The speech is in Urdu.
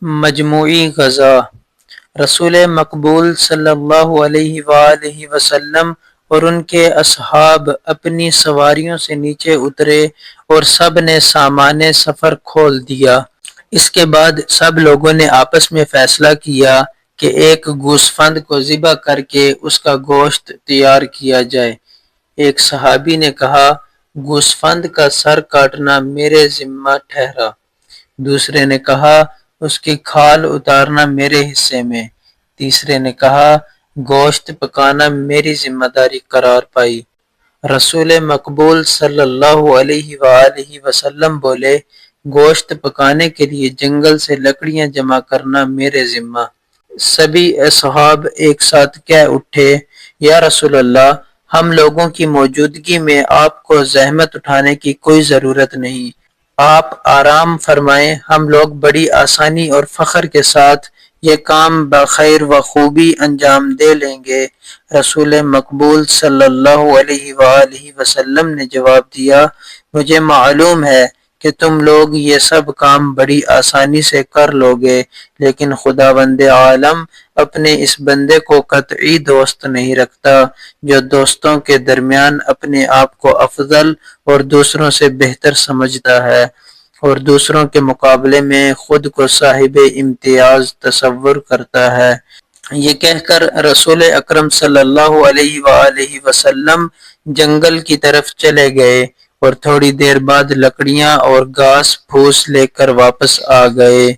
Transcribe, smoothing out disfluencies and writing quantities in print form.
مجموعی غزا۔ رسول مقبول صلی اللہ علیہ وآلہ وسلم اور ان کے اصحاب اپنی سواریوں سے نیچے اترے اور سب نے سامان سفر کھول دیا۔ اس کے بعد سب لوگوں نے آپس میں فیصلہ کیا کہ ایک گوسفند کو ذبح کر کے اس کا گوشت تیار کیا جائے۔ ایک صحابی نے کہا، گوسفند کا سر کاٹنا میرے ذمہ ٹھہرا۔ دوسرے نے کہا، اس کی کھال اتارنا میرے حصے میں۔ تیسرے نے کہا، گوشت پکانا میری ذمہ داری قرار پائی۔ رسول مقبول صلی اللہ علیہ وآلہ وسلم بولے، گوشت پکانے کے لیے جنگل سے لکڑیاں جمع کرنا میرے ذمہ۔ سبھی اصحاب ایک ساتھ کہہ اٹھے، یا رسول اللہ، ہم لوگوں کی موجودگی میں آپ کو زحمت اٹھانے کی کوئی ضرورت نہیں، آپ آرام فرمائیں، ہم لوگ بڑی آسانی اور فخر کے ساتھ یہ کام بخیر و خوبی انجام دے لیں گے۔ رسول مقبول صلی اللہ علیہ وآلہ وسلم نے جواب دیا، مجھے معلوم ہے کہ تم لوگ یہ سب کام بڑی آسانی سے کر لو گے، لیکن خداوند عالم اپنے اس بندے کو قطعی دوست نہیں رکھتا، جو دوستوں کے درمیان اپنے آپ کو افضل اور دوسروں سے بہتر سمجھتا ہے اور دوسروں کے مقابلے میں خود کو صاحب امتیاز تصور کرتا ہے۔ یہ کہہ کر رسول اکرم صلی اللہ علیہ وآلہ وسلم جنگل کی طرف چلے گئے اور تھوڑی دیر بعد لکڑیاں اور گھاس پھوس لے کر واپس آ گئے۔